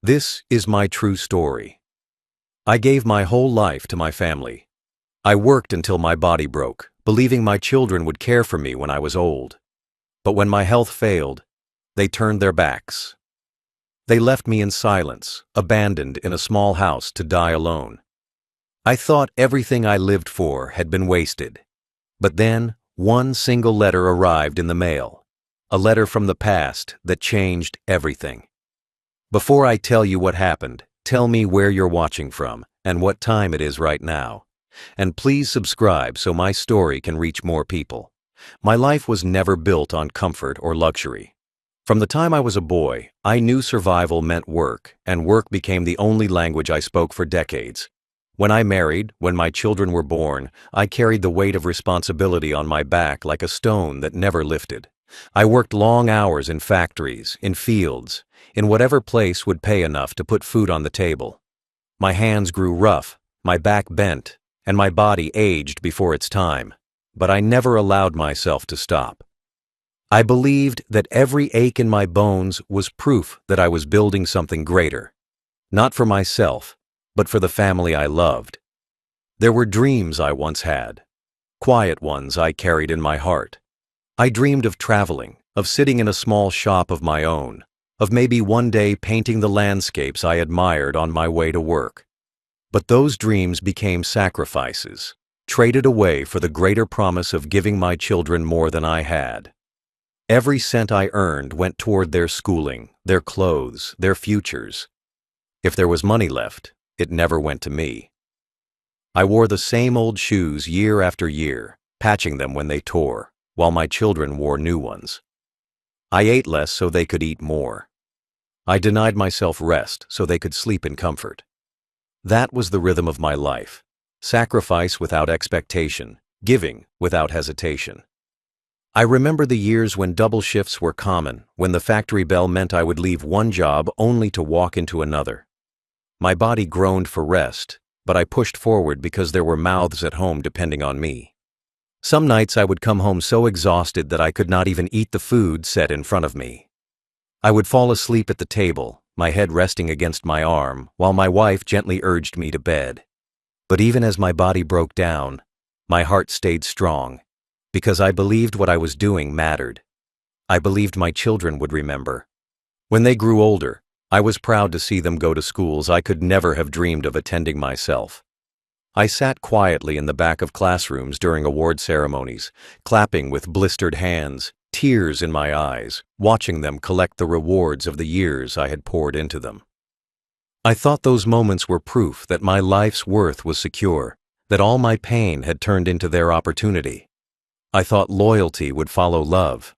This is my true story. I gave my whole life to my family. I worked until my body broke, believing my children would care for me when I was old. But when my health failed, they turned their backs. They left me in silence, abandoned in a small house to die alone. I thought everything I lived for had been wasted. But then, one single letter arrived in the mail. A letter from the past that changed everything. Before I tell you what happened, tell me where you're watching from and what time it is right now. And please subscribe so my story can reach more people. My life was never built on comfort or luxury. From the time I was a boy, I knew survival meant work, and work became the only language I spoke for decades. When I married, when my children were born, I carried the weight of responsibility on my back like a stone that never lifted. I worked long hours in factories, in fields, in whatever place would pay enough to put food on the table. My hands grew rough, my back bent, and my body aged before its time. But I never allowed myself to stop. I believed that every ache in my bones was proof that I was building something greater. Not for myself, but for the family I loved. There were dreams I once had, quiet ones I carried in my heart. I dreamed of traveling, of sitting in a small shop of my own, of maybe one day painting the landscapes I admired on my way to work. But those dreams became sacrifices, traded away for the greater promise of giving my children more than I had. Every cent I earned went toward their schooling, their clothes, their futures. If there was money left, it never went to me. I wore the same old shoes year after year, patching them when they tore, while my children wore new ones. I ate less so they could eat more. I denied myself rest so they could sleep in comfort. That was the rhythm of my life. Sacrifice without expectation, giving without hesitation. I remember the years when double shifts were common, when the factory bell meant I would leave one job only to walk into another. My body groaned for rest, but I pushed forward because there were mouths at home depending on me. Some nights I would come home so exhausted that I could not even eat the food set in front of me. I would fall asleep at the table, my head resting against my arm, while my wife gently urged me to bed. But even as my body broke down, my heart stayed strong, because I believed what I was doing mattered. I believed my children would remember. When they grew older, I was proud to see them go to schools I could never have dreamed of attending myself. I sat quietly in the back of classrooms during award ceremonies, clapping with blistered hands, tears in my eyes, watching them collect the rewards of the years I had poured into them. I thought those moments were proof that my life's worth was secure, that all my pain had turned into their opportunity. I thought loyalty would follow love.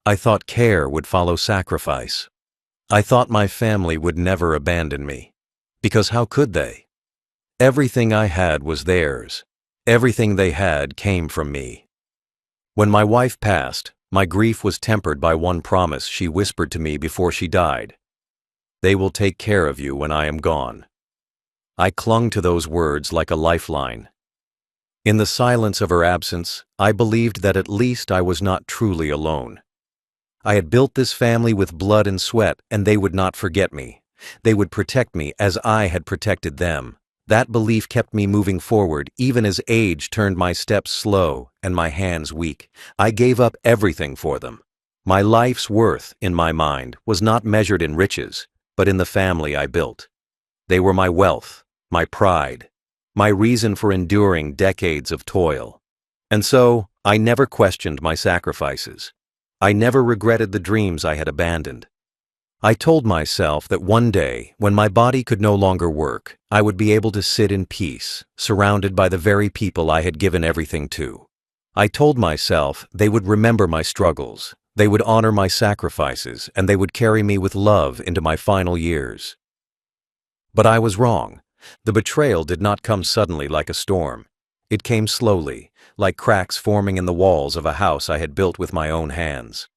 I thought care would follow sacrifice. I thought my family would never abandon me. Because how could they? Everything I had was theirs. Everything they had came from me. When my wife passed, my grief was tempered by one promise she whispered to me before she died. They will take care of you when I am gone. I clung to those words like a lifeline. In the silence of her absence, I believed that at least I was not truly alone. I had built this family with blood and sweat, and they would not forget me. They would protect me as I had protected them. That belief kept me moving forward, even as age turned my steps slow and my hands weak. I gave up everything for them. My life's worth, in my mind, was not measured in riches, but in the family I built. They were my wealth, my pride, my reason for enduring decades of toil. And so, I never questioned my sacrifices. I never regretted the dreams I had abandoned. I told myself that one day, when my body could no longer work, I would be able to sit in peace, surrounded by the very people I had given everything to. I told myself they would remember my struggles, they would honor my sacrifices, and they would carry me with love into my final years. But I was wrong. The betrayal did not come suddenly like a storm. It came slowly, like cracks forming in the walls of a house I had built with my own hands.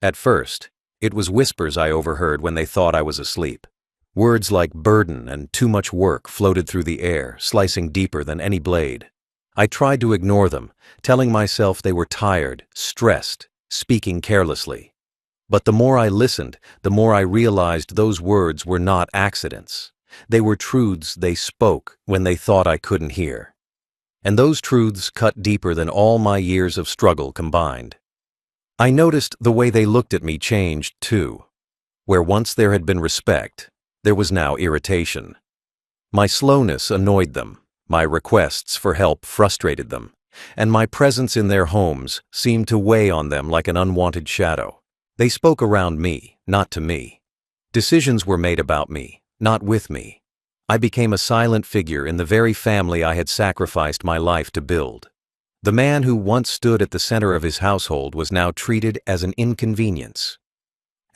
At first, it was whispers I overheard when they thought I was asleep. Words like burden and too much work floated through the air, slicing deeper than any blade. I tried to ignore them, telling myself they were tired, stressed, speaking carelessly. But the more I listened, the more I realized those words were not accidents. They were truths they spoke when they thought I couldn't hear. And those truths cut deeper than all my years of struggle combined. I noticed the way they looked at me changed too. Where once there had been respect, there was now irritation. My slowness annoyed them, my requests for help frustrated them, and my presence in their homes seemed to weigh on them like an unwanted shadow. They spoke around me, not to me. Decisions were made about me, not with me. I became a silent figure in the very family I had sacrificed my life to build. The man who once stood at the center of his household was now treated as an inconvenience.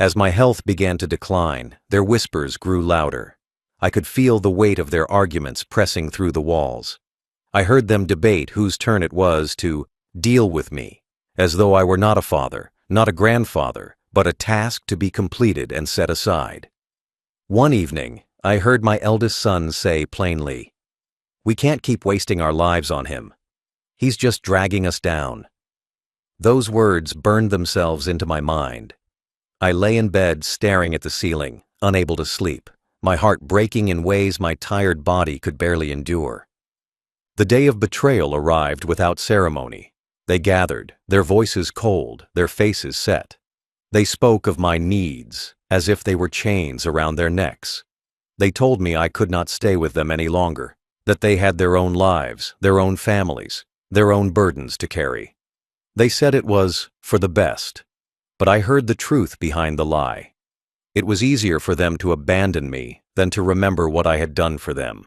As my health began to decline, their whispers grew louder. I could feel the weight of their arguments pressing through the walls. I heard them debate whose turn it was to deal with me, as though I were not a father, not a grandfather, but a task to be completed and set aside. One evening, I heard my eldest son say plainly, "We can't keep wasting our lives on him. He's just dragging us down." Those words burned themselves into my mind. I lay in bed staring at the ceiling, unable to sleep, my heart breaking in ways my tired body could barely endure. The day of betrayal arrived without ceremony. They gathered, their voices cold, their faces set. They spoke of my needs, as if they were chains around their necks. They told me I could not stay with them any longer, that they had their own lives, their own families, their own burdens to carry. They said it was for the best, but I heard the truth behind the lie. It was easier for them to abandon me than to remember what I had done for them.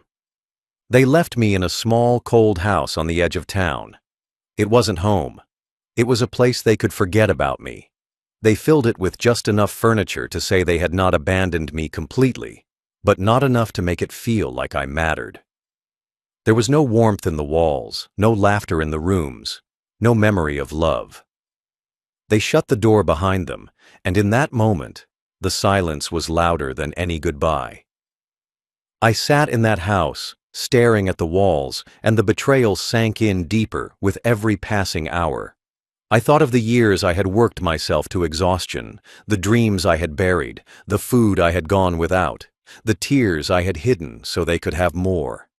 They left me in a small, cold house on the edge of town. It wasn't home. It was a place they could forget about me. They filled it with just enough furniture to say they had not abandoned me completely, but not enough to make it feel like I mattered. There was no warmth in the walls, no laughter in the rooms, no memory of love. They shut the door behind them, and in that moment, the silence was louder than any goodbye. I sat in that house, staring at the walls, and the betrayal sank in deeper with every passing hour. I thought of the years I had worked myself to exhaustion, the dreams I had buried, the food I had gone without, the tears I had hidden so they could have more.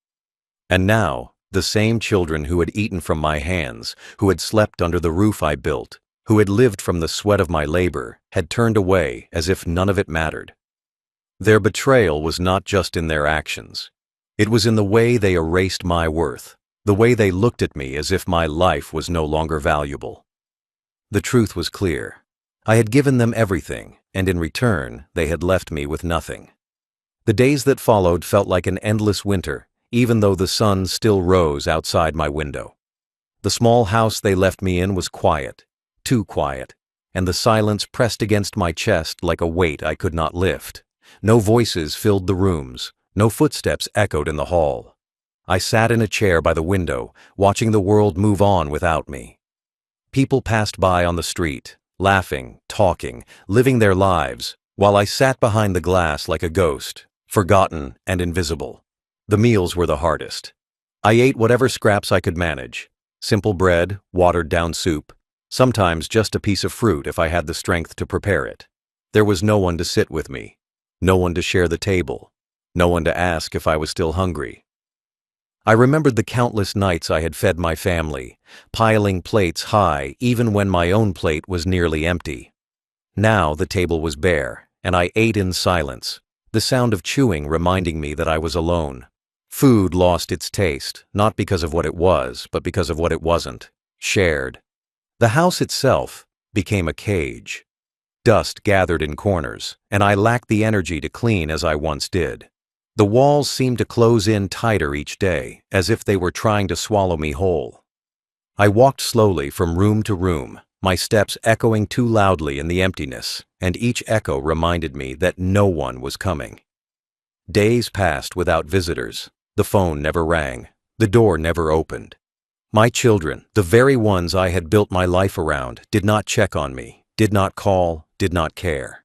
And now, the same children who had eaten from my hands, who had slept under the roof I built, who had lived from the sweat of my labor, had turned away as if none of it mattered. Their betrayal was not just in their actions. It was in the way they erased my worth, the way they looked at me as if my life was no longer valuable. The truth was clear. I had given them everything, and in return, they had left me with nothing. The days that followed felt like an endless winter, even though the sun still rose outside my window. The small house they left me in was quiet, too quiet, and the silence pressed against my chest like a weight I could not lift. No voices filled the rooms, no footsteps echoed in the hall. I sat in a chair by the window, watching the world move on without me. People passed by on the street, laughing, talking, living their lives, while I sat behind the glass like a ghost, forgotten and invisible. The meals were the hardest. I ate whatever scraps I could manage. Simple bread, watered-down soup, sometimes just a piece of fruit if I had the strength to prepare it. There was no one to sit with me, no one to share the table, no one to ask if I was still hungry. I remembered the countless nights I had fed my family, piling plates high even when my own plate was nearly empty. Now the table was bare, and I ate in silence, the sound of chewing reminding me that I was alone. Food lost its taste, not because of what it was, but because of what it wasn't, shared. The house itself became a cage. Dust gathered in corners, and I lacked the energy to clean as I once did. The walls seemed to close in tighter each day, as if they were trying to swallow me whole. I walked slowly from room to room, my steps echoing too loudly in the emptiness, and each echo reminded me that no one was coming. Days passed without visitors. The phone never rang. The door never opened. My children, the very ones I had built my life around, did not check on me, did not call, did not care.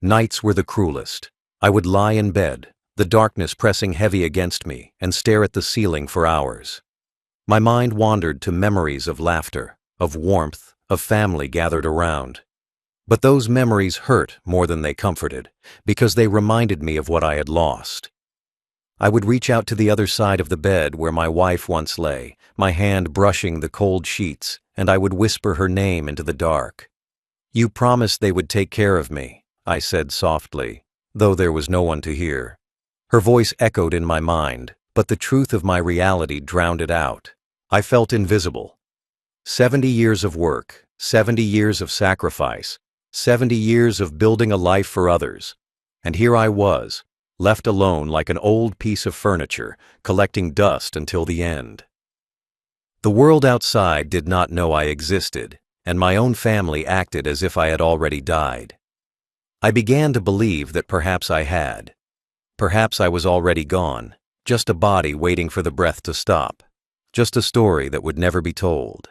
Nights were the cruelest. I would lie in bed, the darkness pressing heavy against me, and stare at the ceiling for hours. My mind wandered to memories of laughter, of warmth, of family gathered around. But those memories hurt more than they comforted, because they reminded me of what I had lost. I would reach out to the other side of the bed where my wife once lay, my hand brushing the cold sheets, and I would whisper her name into the dark. "You promised they would take care of me," I said softly, though there was no one to hear. Her voice echoed in my mind, but the truth of my reality drowned it out. I felt invisible. 70 years of work, 70 years of sacrifice, 70 years of building a life for others, and here I was, left alone like an old piece of furniture, collecting dust until the end. The world outside did not know I existed, and my own family acted as if I had already died. I began to believe that perhaps I had. Perhaps I was already gone, just a body waiting for the breath to stop, just a story that would never be told.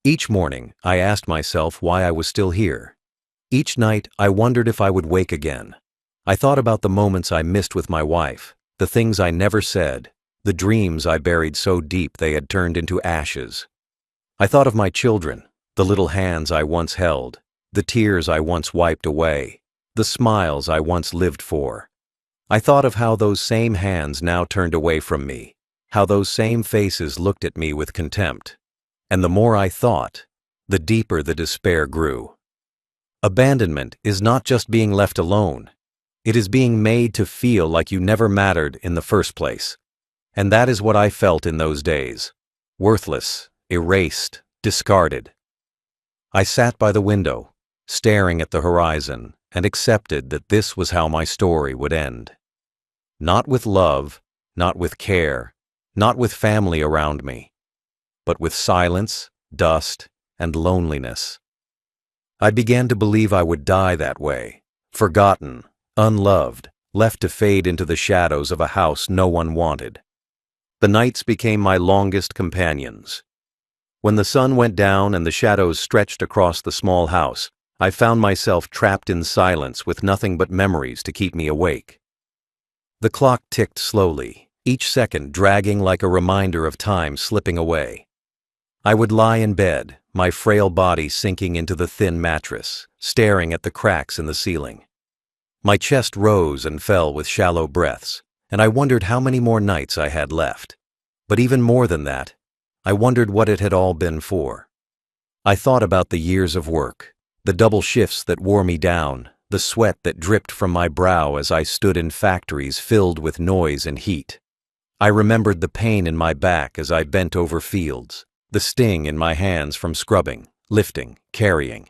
Each morning, I asked myself why I was still here. Each night, I wondered if I would wake again. I thought about the moments I missed with my wife, the things I never said, the dreams I buried so deep they had turned into ashes. I thought of my children, the little hands I once held, the tears I once wiped away, the smiles I once lived for. I thought of how those same hands now turned away from me, how those same faces looked at me with contempt. And the more I thought, the deeper the despair grew. Abandonment is not just being left alone. It is being made to feel like you never mattered in the first place. And that is what I felt in those days. Worthless, erased, discarded. I sat by the window, staring at the horizon, and accepted that this was how my story would end. Not with love, not with care, not with family around me, but with silence, dust, and loneliness. I began to believe I would die that way, forgotten, unloved, left to fade into the shadows of a house no one wanted. The nights became my longest companions. When the sun went down and the shadows stretched across the small house, I found myself trapped in silence with nothing but memories to keep me awake. The clock ticked slowly, each second dragging like a reminder of time slipping away. I would lie in bed, my frail body sinking into the thin mattress, staring at the cracks in the ceiling. My chest rose and fell with shallow breaths, and I wondered how many more nights I had left. But even more than that, I wondered what it had all been for. I thought about the years of work, the double shifts that wore me down, the sweat that dripped from my brow as I stood in factories filled with noise and heat. I remembered the pain in my back as I bent over fields, the sting in my hands from scrubbing, lifting, carrying.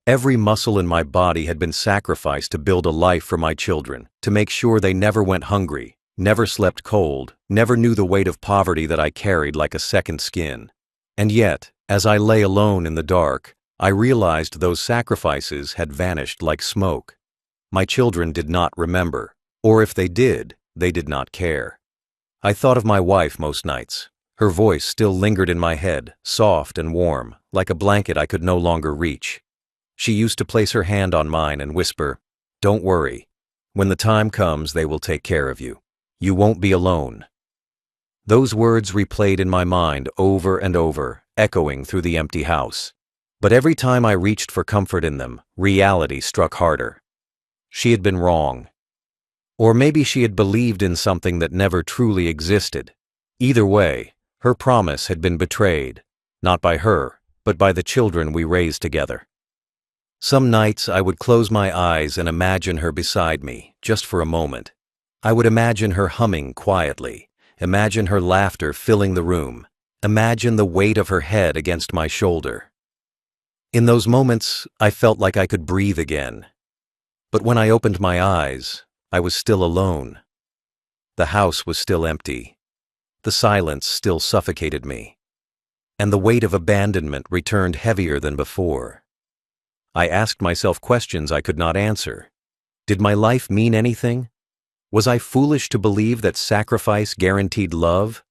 Every muscle in my body had been sacrificed to build a life for my children, to make sure they never went hungry, never slept cold, never knew the weight of poverty that I carried like a second skin. And yet, as I lay alone in the dark, I realized those sacrifices had vanished like smoke. My children did not remember, or if they did not care. I thought of my wife most nights. Her voice still lingered in my head, soft and warm, like a blanket I could no longer reach. She used to place her hand on mine and whisper, "Don't worry. When the time comes, they will take care of you. You won't be alone." Those words replayed in my mind over and over, echoing through the empty house. But every time I reached for comfort in them, reality struck harder. She had been wrong. Or maybe she had believed in something that never truly existed. Either way, her promise had been betrayed, not by her, but by the children we raised together. Some nights I would close my eyes and imagine her beside me, just for a moment. I would imagine her humming quietly, imagine her laughter filling the room, imagine the weight of her head against my shoulder. In those moments, I felt like I could breathe again. But when I opened my eyes, I was still alone. The house was still empty. The silence still suffocated me. And the weight of abandonment returned heavier than before. I asked myself questions I could not answer. Did my life mean anything? Was I foolish to believe that sacrifice guaranteed love?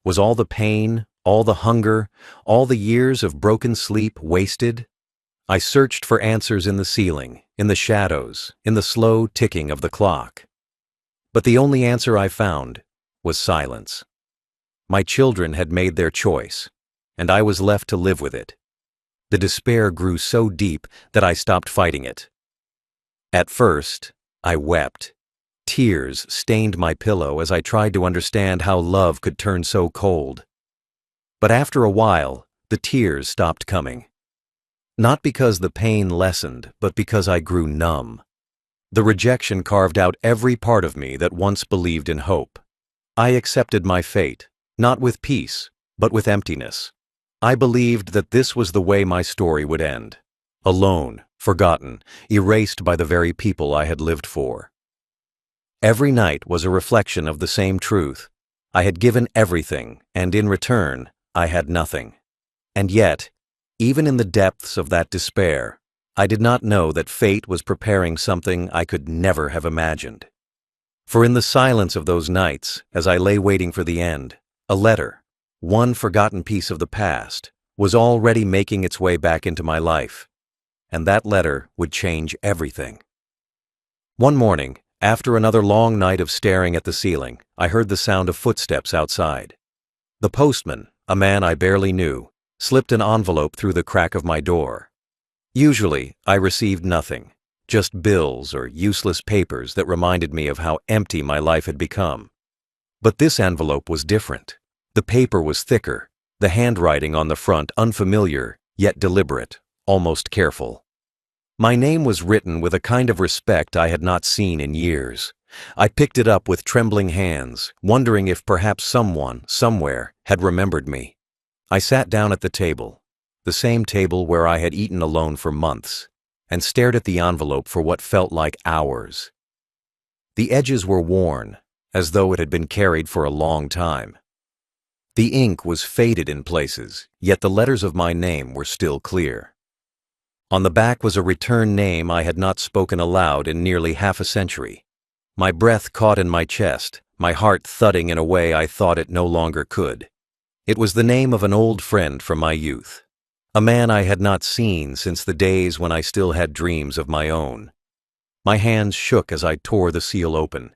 Was all the pain, all the hunger, all the years of broken sleep wasted? I searched for answers in the ceiling, in the shadows, in the slow ticking of the clock. But the only answer I found was silence. My children had made their choice, and I was left to live with it. The despair grew so deep that I stopped fighting it. At first, I wept. Tears stained my pillow as I tried to understand how love could turn so cold. But after a while, the tears stopped coming. Not because the pain lessened, but because I grew numb. The rejection carved out every part of me that once believed in hope. I accepted my fate, not with peace, but with emptiness. I believed that this was the way my story would end. Alone, forgotten, erased by the very people I had lived for. Every night was a reflection of the same truth. I had given everything, and in return, I had nothing. And yet, even in the depths of that despair, I did not know that fate was preparing something I could never have imagined. For in the silence of those nights, as I lay waiting for the end, a letter, one forgotten piece of the past, was already making its way back into my life. And that letter would change everything. One morning, after another long night of staring at the ceiling, I heard the sound of footsteps outside. The postman, a man I barely knew, slipped an envelope through the crack of my door. Usually, I received nothing, just bills or useless papers that reminded me of how empty my life had become. But this envelope was different. The paper was thicker, the handwriting on the front unfamiliar, yet deliberate, almost careful. My name was written with a kind of respect I had not seen in years. I picked it up with trembling hands, wondering if perhaps someone, somewhere, had remembered me. I sat down at the table, the same table where I had eaten alone for months, and stared at the envelope for what felt like hours. The edges were worn, as though it had been carried for a long time. The ink was faded in places, yet the letters of my name were still clear. On the back was a return name I had not spoken aloud in nearly half a century. My breath caught in my chest, my heart thudding in a way I thought it no longer could. It was the name of an old friend from my youth, a man I had not seen since the days when I still had dreams of my own. My hands shook as I tore the seal open.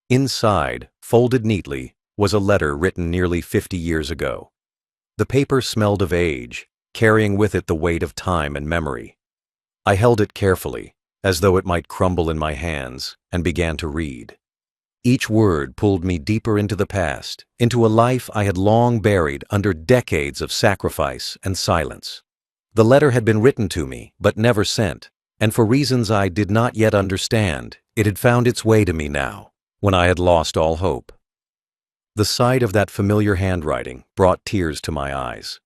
Inside, folded neatly, was a letter written nearly 50 years ago. The paper smelled of age, carrying with it the weight of time and memory. I held it carefully, as though it might crumble in my hands, and began to read. Each word pulled me deeper into the past, into a life I had long buried under decades of sacrifice and silence. The letter had been written to me, but never sent, and for reasons I did not yet understand, it had found its way to me now, when I had lost all hope. The sight of that familiar handwriting brought tears to my eyes.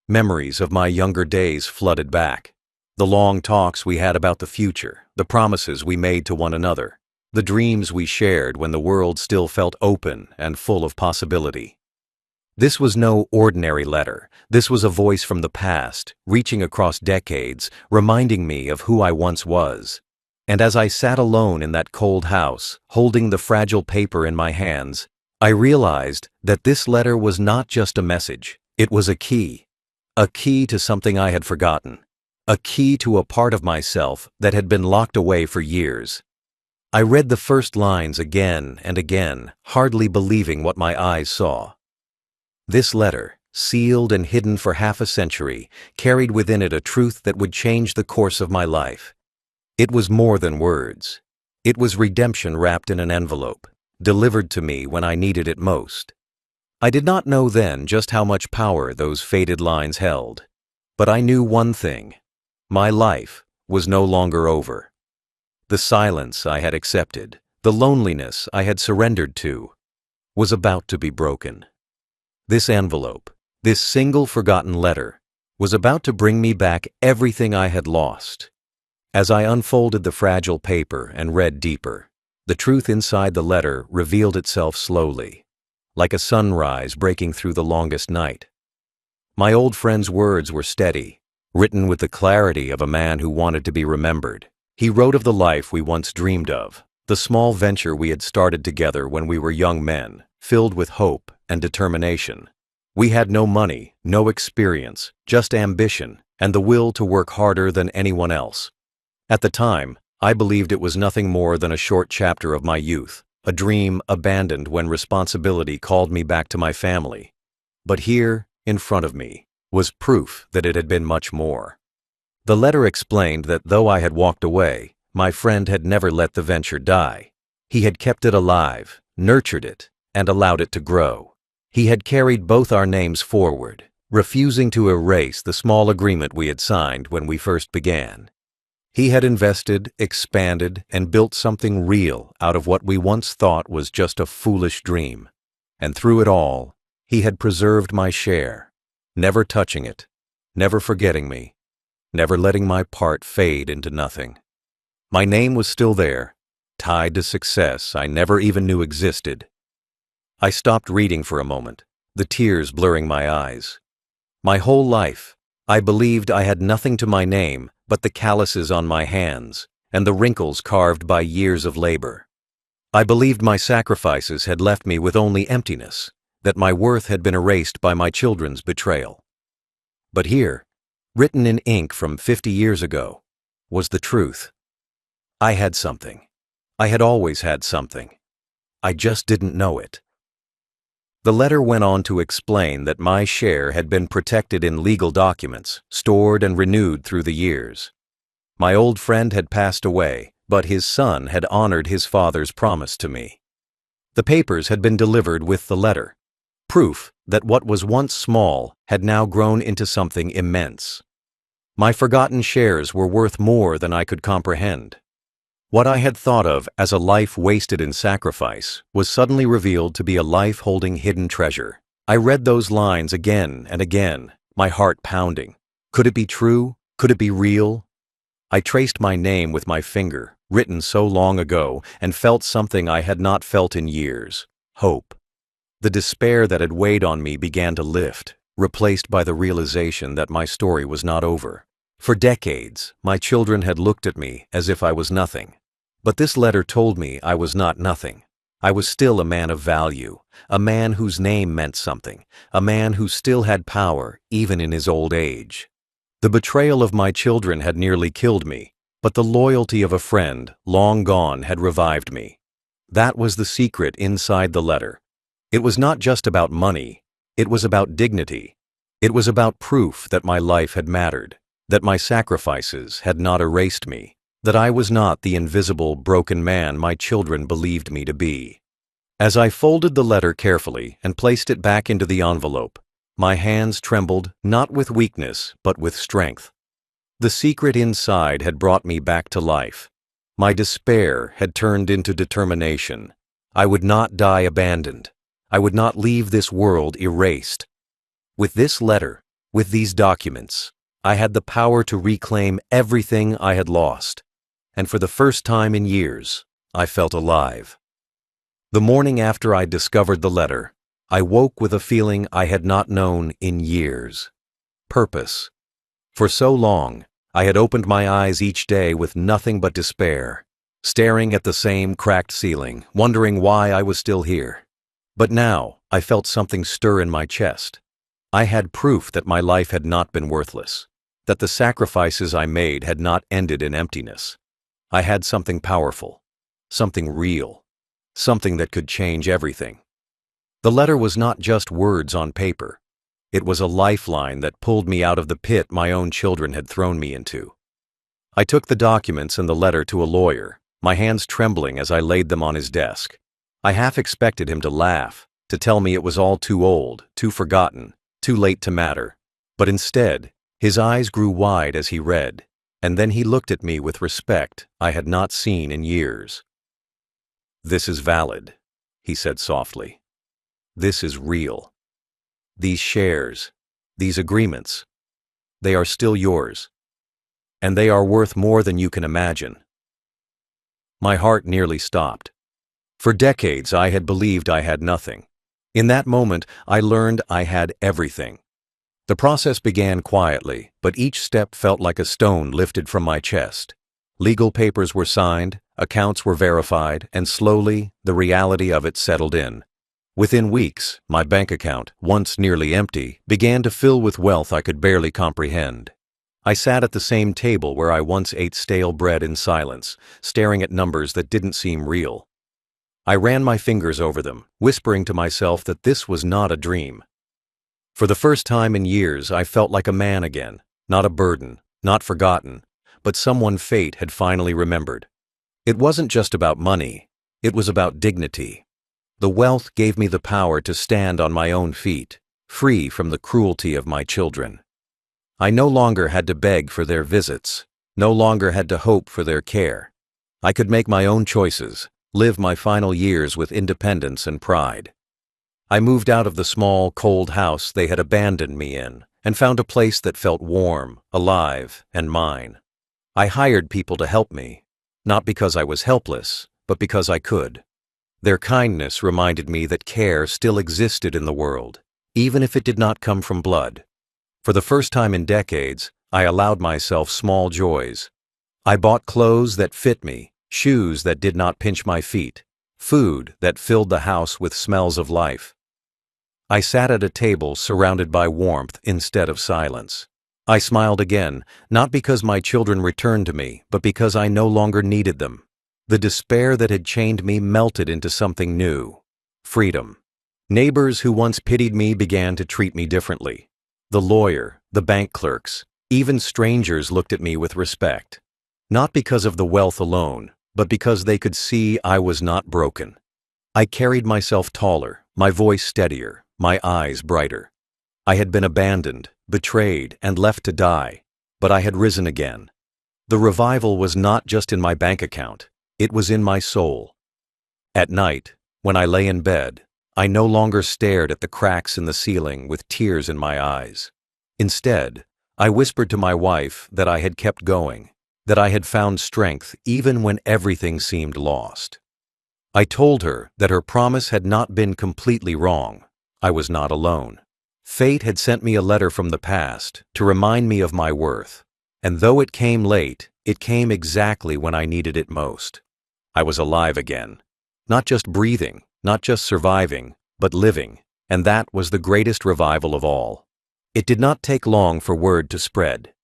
Memories of my younger days flooded back. The long talks we had about the future, the promises we made to one another, the dreams we shared when the world still felt open and full of possibility. This was no ordinary letter. This was a voice from the past, reaching across decades, reminding me of who I once was. And as I sat alone in that cold house, holding the fragile paper in my hands, I realized that this letter was not just a message. It was a key to something I had forgotten, a key to a part of myself that had been locked away for years. I read the first lines again and again, hardly believing what my eyes saw. This letter, sealed and hidden for half a century, carried within it a truth that would change the course of my life. It was more than words. It was redemption wrapped in an envelope, delivered to me when I needed it most. I did not know then just how much power those faded lines held, but I knew one thing: my life was no longer over. The silence I had accepted, the loneliness I had surrendered to, was about to be broken. This envelope, this single forgotten letter, was about to bring me back everything I had lost. As I unfolded the fragile paper and read deeper, the truth inside the letter revealed itself slowly, like a sunrise breaking through the longest night. My old friend's words were steady, written with the clarity of a man who wanted to be remembered. He wrote of the life we once dreamed of, the small venture we had started together when we were young men, filled with hope and determination. We had no money, no experience, just ambition and the will to work harder than anyone else. At the time, I believed it was nothing more than a short chapter of my youth, a dream abandoned when responsibility called me back to my family. But here, in front of me, was proof that it had been much more. The letter explained that though I had walked away, my friend had never let the venture die. He had kept it alive, nurtured it, and allowed it to grow. He had carried both our names forward, refusing to erase the small agreement we had signed when we first began. He had invested, expanded, and built something real out of what we once thought was just a foolish dream. And through it all, he had preserved my share, never touching it, never forgetting me, never letting my part fade into nothing. My name was still there, tied to success I never even knew existed. I stopped reading for a moment, the tears blurring my eyes. My whole life, I believed I had nothing to my name but the calluses on my hands and the wrinkles carved by years of labor. I believed my sacrifices had left me with only emptiness, that my worth had been erased by my children's betrayal. But here, written in ink from 50 years ago, was the truth. I had something. I had always had something. I just didn't know it. The letter went on to explain that my share had been protected in legal documents, stored and renewed through the years. My old friend had passed away, but his son had honored his father's promise to me. The papers had been delivered with the letter, proof that what was once small had now grown into something immense. My forgotten shares were worth more than I could comprehend. What I had thought of as a life wasted in sacrifice was suddenly revealed to be a life holding hidden treasure. I read those lines again and again, my heart pounding. Could it be true? Could it be real? I traced my name with my finger, written so long ago, and felt something I had not felt in years: hope. The despair that had weighed on me began to lift, replaced by the realization that my story was not over. For decades, my children had looked at me as if I was nothing. But this letter told me I was not nothing. I was still a man of value, a man whose name meant something, a man who still had power even in his old age. The betrayal of my children had nearly killed me, but the loyalty of a friend, long gone, had revived me. That was the secret inside the letter. It was not just about money, it was about dignity. It was about proof that my life had mattered, that my sacrifices had not erased me, that I was not the invisible, broken man my children believed me to be. As I folded the letter carefully and placed it back into the envelope, my hands trembled not with weakness but with strength. The secret inside had brought me back to life. My despair had turned into determination. I would not die abandoned. I would not leave this world erased. With this letter, with these documents, I had the power to reclaim everything I had lost. And for the first time in years, I felt alive. The morning after I discovered the letter, I woke with a feeling I had not known in years: purpose. For so long, I had opened my eyes each day with nothing but despair, staring at the same cracked ceiling, wondering why I was still here. But now, I felt something stir in my chest. I had proof that my life had not been worthless, that the sacrifices I made had not ended in emptiness. I had something powerful, something real, something that could change everything. The letter was not just words on paper. It was a lifeline that pulled me out of the pit my own children had thrown me into. I took the documents and the letter to a lawyer, my hands trembling as I laid them on his desk. I half expected him to laugh, to tell me it was all too old, too forgotten, too late to matter. But instead, his eyes grew wide as he read, and then he looked at me with respect I had not seen in years. "This is valid," he said softly. "This is real. These shares, these agreements, they are still yours. And they are worth more than you can imagine." My heart nearly stopped. For decades I had believed I had nothing. In that moment, I learned I had everything. The process began quietly, but each step felt like a stone lifted from my chest. Legal papers were signed, accounts were verified, and slowly, the reality of it settled in. Within weeks, my bank account, once nearly empty, began to fill with wealth I could barely comprehend. I sat at the same table where I once ate stale bread in silence, staring at numbers that didn't seem real. I ran my fingers over them, whispering to myself that this was not a dream. For the first time in years, I felt like a man again, not a burden, not forgotten, but someone fate had finally remembered. It wasn't just about money, it was about dignity. The wealth gave me the power to stand on my own feet, free from the cruelty of my children. I no longer had to beg for their visits, no longer had to hope for their care. I could make my own choices, live my final years with independence and pride. I moved out of the small, cold house they had abandoned me in and found a place that felt warm, alive, and mine. I hired people to help me, not because I was helpless, but because I could. Their kindness reminded me that care still existed in the world, even if it did not come from blood. For the first time in decades, I allowed myself small joys. I bought clothes that fit me, shoes that did not pinch my feet, food that filled the house with smells of life. I sat at a table surrounded by warmth instead of silence. I smiled again, not because my children returned to me, but because I no longer needed them. The despair that had chained me melted into something new: freedom. Neighbors who once pitied me began to treat me differently. The lawyer, the bank clerks, even strangers looked at me with respect. Not because of the wealth alone, but because they could see I was not broken. I carried myself taller, my voice steadier, my eyes brighter. I had been abandoned, betrayed, and left to die, but I had risen again. The revival was not just in my bank account, it was in my soul. At night, when I lay in bed, I no longer stared at the cracks in the ceiling with tears in my eyes. Instead, I whispered to my wife that I had kept going, that I had found strength even when everything seemed lost. I told her that her promise had not been completely wrong. I was not alone. Fate had sent me a letter from the past to remind me of my worth, and though it came late, it came exactly when I needed it most. I was alive again. Not just breathing, not just surviving, but living, and that was the greatest revival of all. It did not take long for word to spread.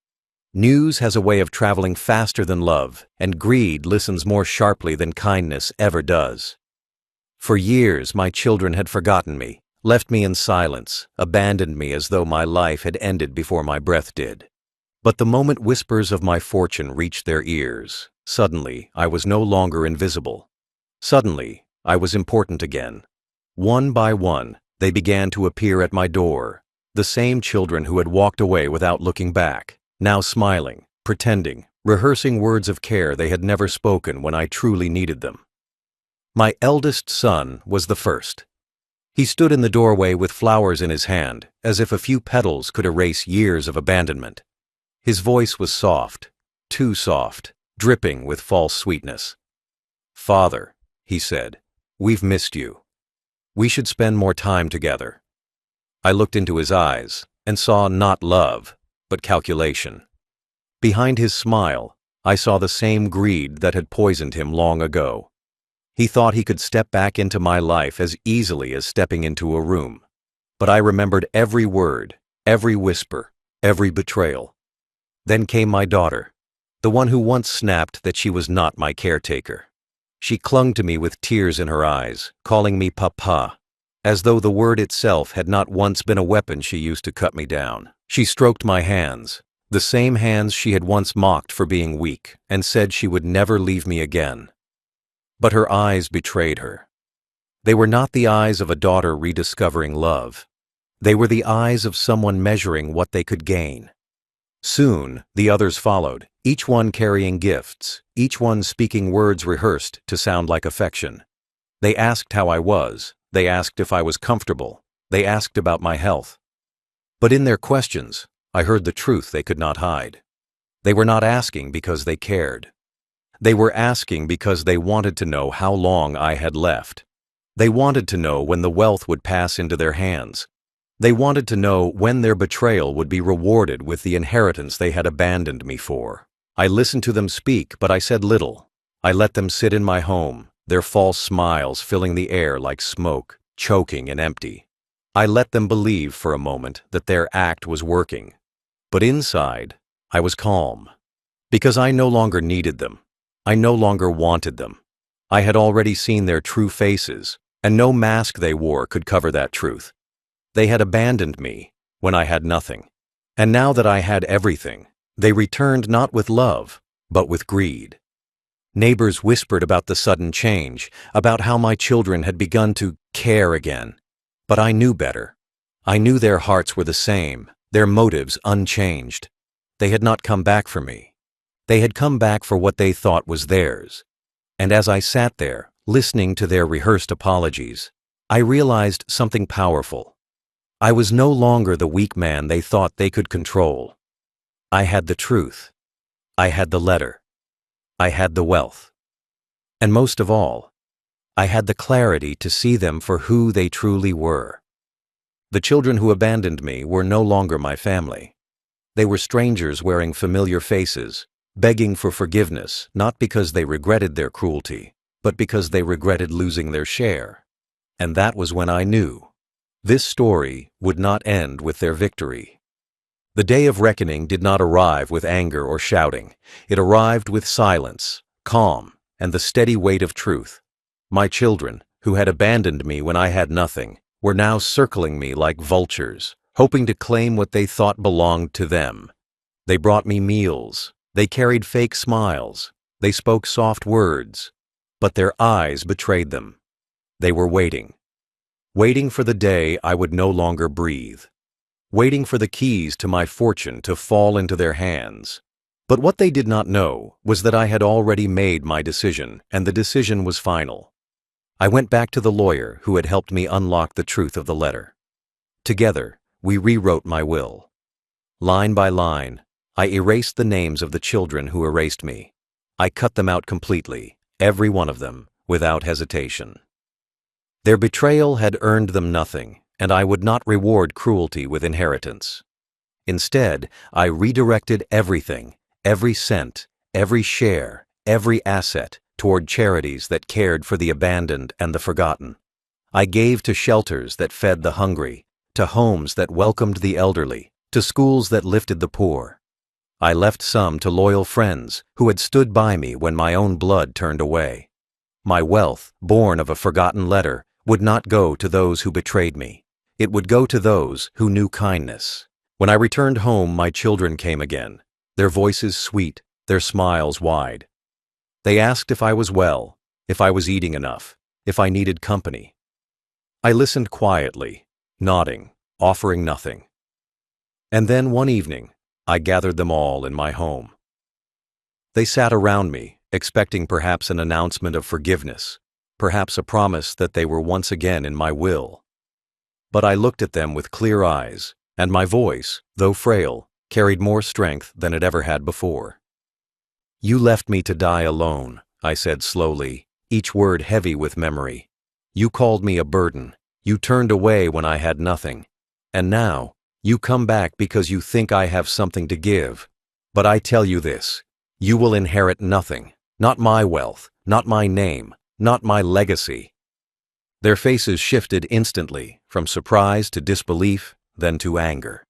News has a way of traveling faster than love, and greed listens more sharply than kindness ever does. For years, my children had forgotten me, left me in silence, abandoned me as though my life had ended before my breath did. But the moment whispers of my fortune reached their ears, suddenly I was no longer invisible. Suddenly, I was important again. One by one, they began to appear at my door, the same children who had walked away without looking back, now smiling, pretending, rehearsing words of care they had never spoken when I truly needed them. My eldest son was the first. He stood in the doorway with flowers in his hand, as if a few petals could erase years of abandonment. His voice was soft, too soft, dripping with false sweetness. "Father," he said, "we've missed you. We should spend more time together." I looked into his eyes and saw not love, but calculation. Behind his smile, I saw the same greed that had poisoned him long ago. He thought he could step back into my life as easily as stepping into a room. But I remembered every word, every whisper, every betrayal. Then came my daughter, the one who once snapped that she was not my caretaker. She clung to me with tears in her eyes, calling me Papa, as though the word itself had not once been a weapon she used to cut me down. She stroked my hands, the same hands she had once mocked for being weak, and said she would never leave me again. But her eyes betrayed her. They were not the eyes of a daughter rediscovering love. They were the eyes of someone measuring what they could gain. Soon, the others followed, each one carrying gifts, each one speaking words rehearsed to sound like affection. They asked how I was, they asked if I was comfortable, they asked about my health. But in their questions, I heard the truth they could not hide. They were not asking because they cared. They were asking because they wanted to know how long I had left. They wanted to know when the wealth would pass into their hands. They wanted to know when their betrayal would be rewarded with the inheritance they had abandoned me for. I listened to them speak, but I said little. I let them sit in my home, their false smiles filling the air like smoke, choking and empty. I let them believe for a moment that their act was working. But inside, I was calm. Because I no longer needed them. I no longer wanted them. I had already seen their true faces, and no mask they wore could cover that truth. They had abandoned me, when I had nothing. And now that I had everything, they returned not with love, but with greed. Neighbors whispered about the sudden change, about how my children had begun to care again. But I knew better. I knew their hearts were the same, their motives unchanged. They had not come back for me. They had come back for what they thought was theirs. And as I sat there, listening to their rehearsed apologies, I realized something powerful. I was no longer the weak man they thought they could control. I had the truth. I had the letter. I had the wealth. And most of all, I had the clarity to see them for who they truly were. The children who abandoned me were no longer my family. They were strangers wearing familiar faces, begging for forgiveness, not because they regretted their cruelty, but because they regretted losing their share. And that was when I knew this story would not end with their victory. The day of reckoning did not arrive with anger or shouting. It arrived with silence, calm, and the steady weight of truth. My children, who had abandoned me when I had nothing, were now circling me like vultures, hoping to claim what they thought belonged to them. They brought me meals. They carried fake smiles. They spoke soft words. But their eyes betrayed them. They were waiting for the day I would no longer breathe, waiting for the keys to my fortune to fall into their hands. But what they did not know was that I had already made my decision, and the decision was final. I went back to the lawyer who had helped me unlock the truth of the letter. Together, we rewrote my will. Line by line, I erased the names of the children who erased me. I cut them out completely, every one of them, without hesitation. Their betrayal had earned them nothing, and I would not reward cruelty with inheritance. Instead, I redirected everything, every cent, every share, every asset, toward charities that cared for the abandoned and the forgotten. I gave to shelters that fed the hungry, to homes that welcomed the elderly, to schools that lifted the poor. I left some to loyal friends who had stood by me when my own blood turned away. My wealth, born of a forgotten letter, would not go to those who betrayed me. It would go to those who knew kindness. When I returned home, my children came again, their voices sweet, their smiles wide. They asked if I was well, if I was eating enough, if I needed company. I listened quietly, nodding, offering nothing. And then one evening, I gathered them all in my home. They sat around me, expecting perhaps an announcement of forgiveness, perhaps a promise that they were once again in my will. But I looked at them with clear eyes, and my voice, though frail, carried more strength than it ever had before. "You left me to die alone," I said slowly, each word heavy with memory. "You called me a burden. You turned away when I had nothing. And now, you come back because you think I have something to give. But I tell you this, you will inherit nothing, not my wealth, not my name, not my legacy." Their faces shifted instantly, from surprise to disbelief, then to anger.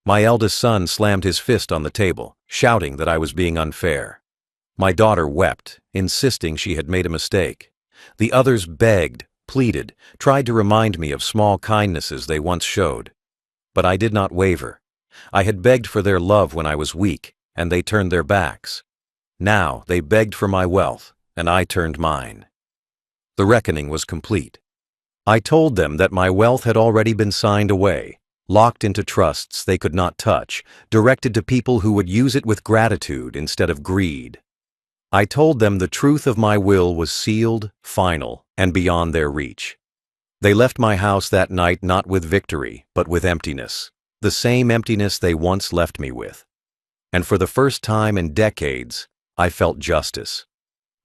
My eldest son slammed his fist on the table, shouting that I was being unfair. My daughter wept, insisting she had made a mistake. The others begged, pleaded, tried to remind me of small kindnesses they once showed. But I did not waver. I had begged for their love when I was weak, and they turned their backs. Now they begged for my wealth, and I turned mine. The reckoning was complete. I told them that my wealth had already been signed away, locked into trusts they could not touch, directed to people who would use it with gratitude instead of greed. I told them the truth of my will was sealed, final, and beyond their reach. They left my house that night not with victory, but with emptiness, the same emptiness they once left me with. And for the first time in decades, I felt justice.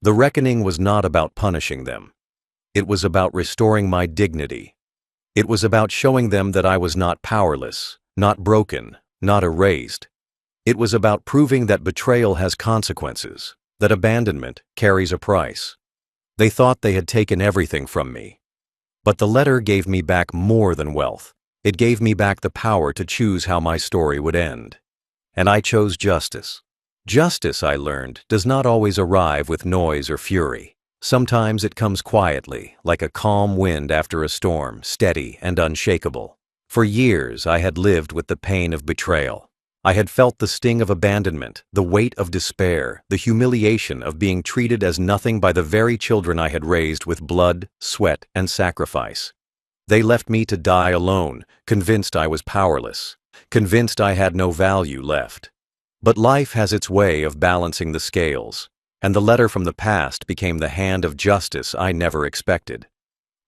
The reckoning was not about punishing them. It was about restoring my dignity. It was about showing them that I was not powerless, not broken, not erased. It was about proving that betrayal has consequences, that abandonment carries a price. They thought they had taken everything from me. But the letter gave me back more than wealth. It gave me back the power to choose how my story would end. And I chose justice. Justice, I learned, does not always arrive with noise or fury. Sometimes it comes quietly, like a calm wind after a storm, steady and unshakable. For years I had lived with the pain of betrayal. I had felt the sting of abandonment, the weight of despair, the humiliation of being treated as nothing by the very children I had raised with blood, sweat, and sacrifice. They left me to die alone, convinced I was powerless, convinced I had no value left. But life has its way of balancing the scales, and the letter from the past became the hand of justice I never expected.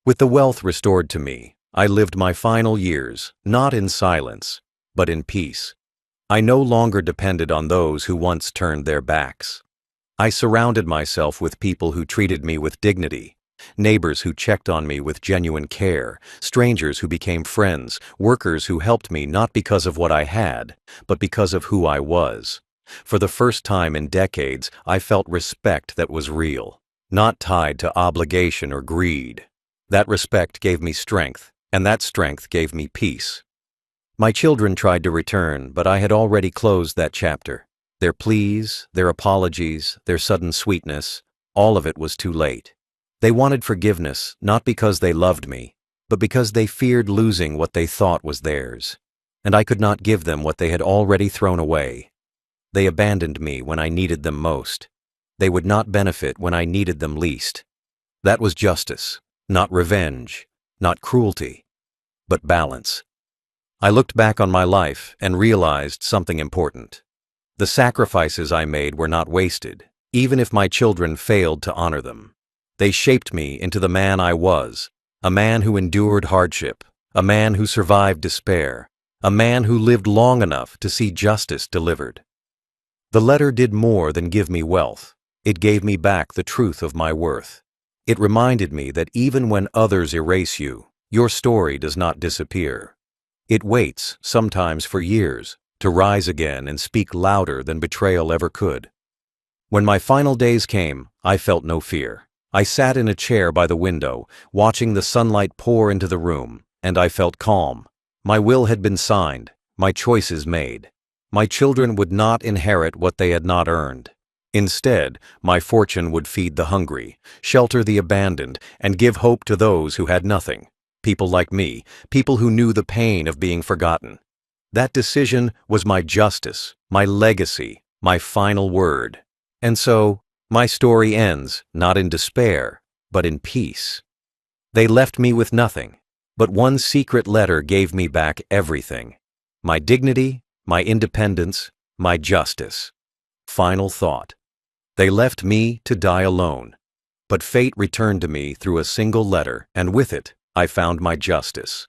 With the wealth restored to me, I lived my final years, not in silence, but in peace. I no longer depended on those who once turned their backs. I surrounded myself with people who treated me with dignity, neighbors who checked on me with genuine care, strangers who became friends, workers who helped me not because of what I had, but because of who I was. For the first time in decades, I felt respect that was real, not tied to obligation or greed. That respect gave me strength, and that strength gave me peace. My children tried to return, but I had already closed that chapter. Their pleas, their apologies, their sudden sweetness, all of it was too late. They wanted forgiveness, not because they loved me, but because they feared losing what they thought was theirs. And I could not give them what they had already thrown away. They abandoned me when I needed them most. They would not benefit when I needed them least. That was justice, not revenge, not cruelty, but balance. I looked back on my life and realized something important. The sacrifices I made were not wasted, even if my children failed to honor them. They shaped me into the man I was, a man who endured hardship, a man who survived despair, a man who lived long enough to see justice delivered. The letter did more than give me wealth. It gave me back the truth of my worth. It reminded me that even when others erase you, your story does not disappear. It waits, sometimes for years, to rise again and speak louder than betrayal ever could. When my final days came, I felt no fear. I sat in a chair by the window, watching the sunlight pour into the room, and I felt calm. My will had been signed, my choices made. My children would not inherit what they had not earned. Instead, my fortune would feed the hungry, shelter the abandoned, and give hope to those who had nothing. People like me, people who knew the pain of being forgotten. That decision was my justice, my legacy, my final word. And so, my story ends not in despair, but in peace. They left me with nothing, but one secret letter gave me back everything. My dignity, my independence, my justice. Final thought. They left me to die alone, but fate returned to me through a single letter, and with it, I found my justice.